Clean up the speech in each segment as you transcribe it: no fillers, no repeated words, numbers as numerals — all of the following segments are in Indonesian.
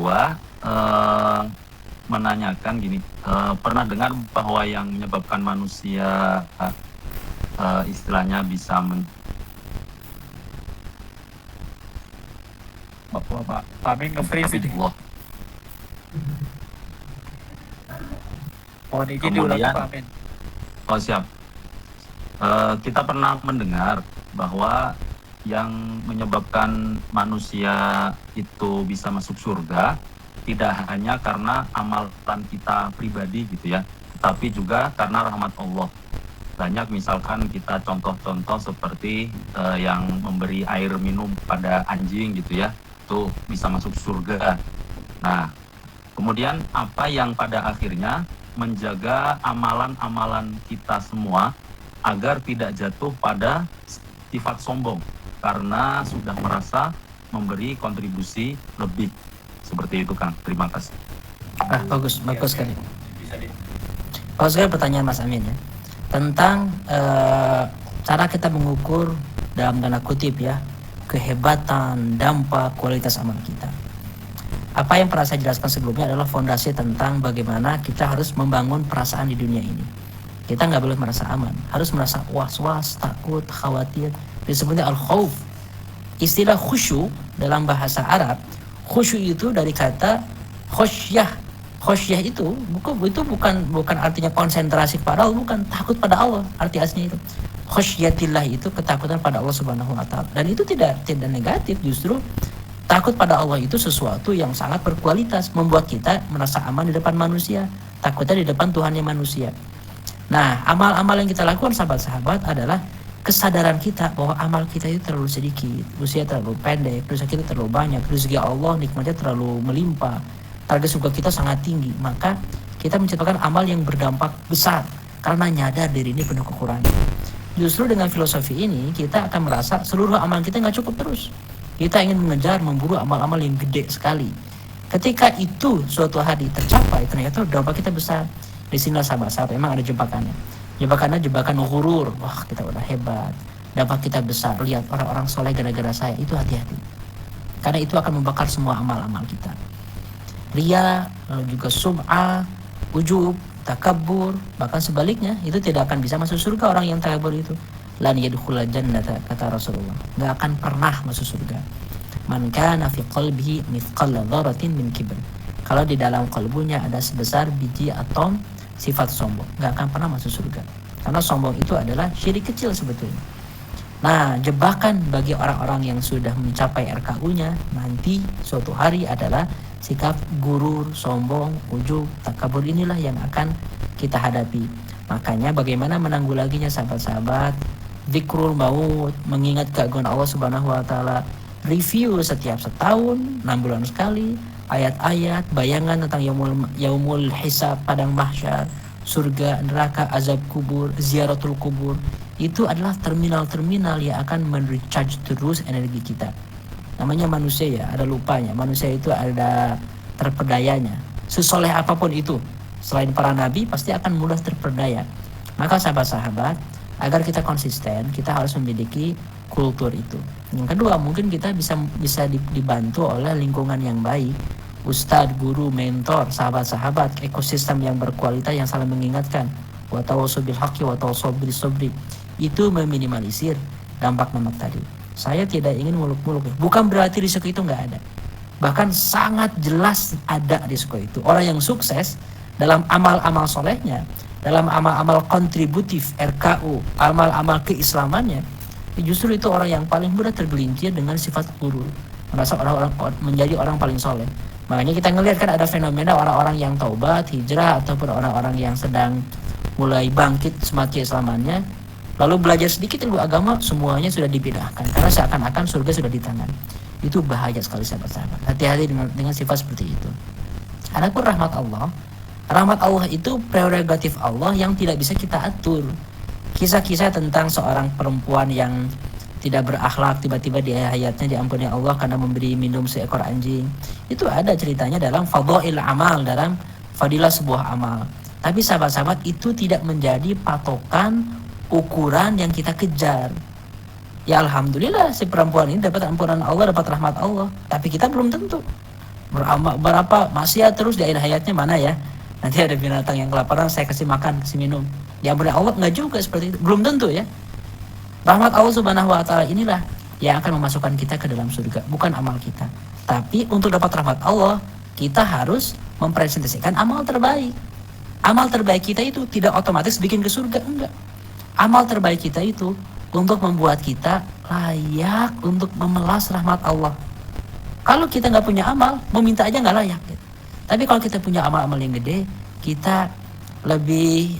kedua, menanyakan gini, pernah dengar bahwa yang menyebabkan manusia istilahnya bisa Pak Amin nge-freeze ini. Allah. Mohon izin diulangi Kemudian, Pak Amin. oh siap. Kita pernah mendengar bahwa yang menyebabkan manusia itu bisa masuk surga tidak hanya karena amalan kita pribadi gitu ya, tapi juga karena rahmat Allah. Banyak misalkan kita contoh-contoh seperti yang memberi air minum pada anjing gitu ya, itu bisa masuk surga. Nah, kemudian apa yang pada akhirnya menjaga amalan-amalan kita semua agar tidak jatuh pada sifat sombong karena sudah merasa memberi kontribusi lebih. Seperti itu, Kang. Terima kasih. Bagus sekali. Bagus sekali pertanyaan Mas Amin ya. Tentang cara kita mengukur dalam tanda kutip ya, kehebatan, dampak, kualitas amal kita. Apa yang pernah saya jelaskan sebelumnya adalah fondasi tentang bagaimana kita harus membangun perasaan di dunia ini. Kita nggak boleh merasa aman, harus merasa was-was, takut, khawatir. Disebutnya al-khauf. Istilah khusyuk dalam bahasa Arab, khusyuk itu dari kata khosyah. Khosyah itu bukan artinya konsentrasi pada Allah, bukan takut pada Allah. Arti aslinya itu khosyatillah, itu ketakutan pada Allah Subhanahu wa taala. Dan itu tidak negatif, justru takut pada Allah itu sesuatu yang sangat berkualitas, membuat kita merasa aman di depan manusia, takutnya di depan Tuhan yang manusia. Nah, amal-amal yang kita lakukan sahabat-sahabat adalah kesadaran kita bahwa amal kita itu terlalu sedikit, usia terlalu pendek, dosa kita terlalu banyak, rezeki Allah nikmatnya terlalu melimpah, target surga kita sangat tinggi. Maka kita menciptakan amal yang berdampak besar karena nyadar diri ini penuh kekurangan. Justru dengan filosofi ini kita akan merasa seluruh amal kita nggak cukup terus. Kita ingin mengejar, memburu amal-amal yang gede sekali. Ketika itu suatu hari tercapai, ternyata dampak kita besar. Di sinilah sahabat-sahabat memang ada jebakannya. Jebakan ghurur. Wah, kita udah hebat, dampak kita besar. Lihat orang-orang soleh gara-gara saya. Itu hati-hati, karena itu akan membakar semua amal-amal kita. Ria, lalu juga sum'ah, ujub, takabur, bahkan sebaliknya itu tidak akan bisa masuk surga. Orang yang takabur itu lan yadkhulul jannata, kata Rasulullah, nggak akan pernah masuk surga. Man kana fi qalbihi mithqala dzarratin min kibr, kalau di dalam kalbunya ada sebesar biji atom sifat sombong, nggak akan pernah masuk surga. Karena sombong itu adalah syirik kecil sebetulnya. Nah, jebakan bagi orang-orang yang sudah mencapai RKU-nya nanti suatu hari adalah sikap gurur, sombong, ujub, takabur. Inilah yang akan kita hadapi. Makanya bagaimana menanggulanginya sahabat-sahabat? Dzikrul maut, mengingat keagungan Allah Subhanahu wa taala. Review setiap setahun, 6 bulan sekali, ayat-ayat, bayangan tentang yaumul hisab, padang mahsyar, surga, neraka, azab kubur, ziaratul kubur. Itu adalah terminal-terminal yang akan men-recharge terus energi kita. Namanya manusia ya, ada lupanya. Manusia itu ada terperdayanya. Sesoleh apapun itu, selain para nabi, pasti akan mudah terperdaya. Maka sahabat-sahabat, agar kita konsisten, kita harus memiliki kultur itu. Yang kedua, mungkin kita bisa dibantu oleh lingkungan yang baik, ustadz, guru, mentor, sahabat-sahabat, ekosistem yang berkualitas yang saling mengingatkan. Wa tawassaw bil haqqi wa tawassaw bis sabri. Itu meminimalisir dampak-dampak tadi. Saya tidak ingin muluk-muluk ya. Bukan berarti risiko itu nggak ada. Bahkan sangat jelas ada risiko itu. Orang yang sukses dalam amal-amal solehnya, dalam amal-amal kontributif RKU, amal-amal keislamannya, justru itu orang yang paling mudah tergelincir dengan sifat gurur, merasa orang-orang menjadi orang paling soleh. Makanya kita ngelihat kan ada fenomena orang-orang yang taubat, hijrah, ataupun orang-orang yang sedang mulai bangkit semangat keislamannya, lalu belajar sedikit ilmu agama, semuanya sudah dibidahkan karena seakan-akan surga sudah di tangan. Itu bahaya sekali sahabat-sahabat. Hati-hati dengan sifat seperti itu. Adapun rahmat Allah itu prerogatif Allah yang tidak bisa kita atur. Kisah-kisah tentang seorang perempuan yang tidak berakhlak, tiba-tiba di hayatnya diampuni Allah karena memberi minum seekor anjing, itu ada ceritanya dalam fadhail amal, dalam fadilah sebuah amal. Tapi sahabat-sahabat, itu tidak menjadi patokan ukuran yang kita kejar. Ya alhamdulillah si perempuan ini dapat ampunan Allah, dapat rahmat Allah, tapi kita belum tentu. beramal berapa maksiat terus di akhir hayatnya mana ya? Nanti ada binatang yang kelaparan saya kasih makan, kasih minum. Diampuni Allah enggak juga seperti itu. Belum tentu ya. Rahmat Allah Subhanahu wa taala inilah yang akan memasukkan kita ke dalam surga, bukan amal kita. Tapi untuk dapat rahmat Allah, kita harus mempresentasikan amal terbaik. Amal terbaik kita itu tidak otomatis bikin ke surga, enggak. Amal terbaik kita itu untuk membuat kita layak untuk memelas rahmat Allah. Kalau kita nggak punya amal, mau minta aja nggak layak. Gitu. Tapi kalau kita punya amal-amal yang gede, kita lebih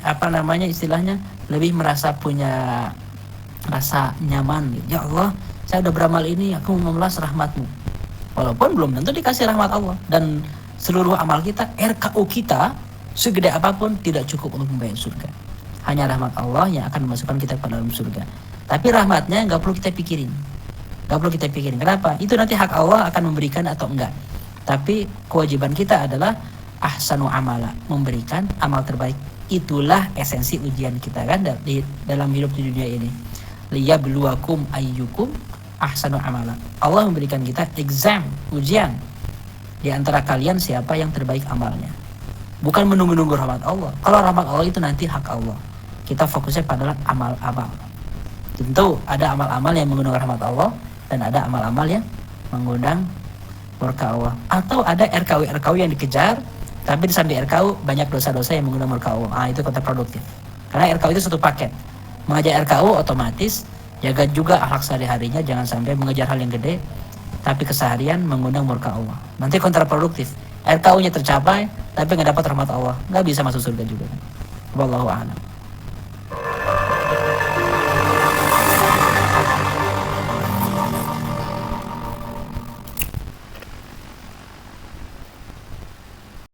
istilahnya lebih merasa punya rasa nyaman. Gitu. Ya Allah, saya udah beramal ini, aku mau memelas rahmatmu. Walaupun belum tentu dikasih rahmat Allah. Dan seluruh amal kita, RKU kita, segede apapun tidak cukup untuk membayar surga. Hanya rahmat Allah yang akan memasukkan kita ke dalam surga. Tapi rahmatnya nggak perlu kita pikirin. Nggak perlu kita pikirin. Kenapa? Itu nanti hak Allah akan memberikan atau enggak. Tapi kewajiban kita adalah ahsanu amala, memberikan amal terbaik. Itulah esensi ujian kita kan di dalam hidup di dunia ini. Liyabluwakum ayyukum ahsanu amala. Allah memberikan kita exam, ujian. Di antara kalian siapa yang terbaik amalnya. Bukan menunggu-nunggu rahmat Allah. Kalau rahmat Allah itu nanti hak Allah. Kita fokusnya pada amal-amal. Tentu ada amal-amal yang menggunakan rahmat Allah dan ada amal-amal yang mengundang murka Allah. Atau ada RKW yang dikejar, tapi di samping RKW banyak dosa-dosa yang mengundang murka Allah. Itu kontraproduktif. Karena RKW itu satu paket. Mengajar RKW otomatis jaga juga akhlak sehari-harinya, jangan sampai mengejar hal yang gede tapi keseharian mengundang murka Allah. Nanti kontraproduktif. RKU-nya tercapai tapi nggak dapat rahmat Allah, nggak bisa masuk surga juga. Wallahu a'lam.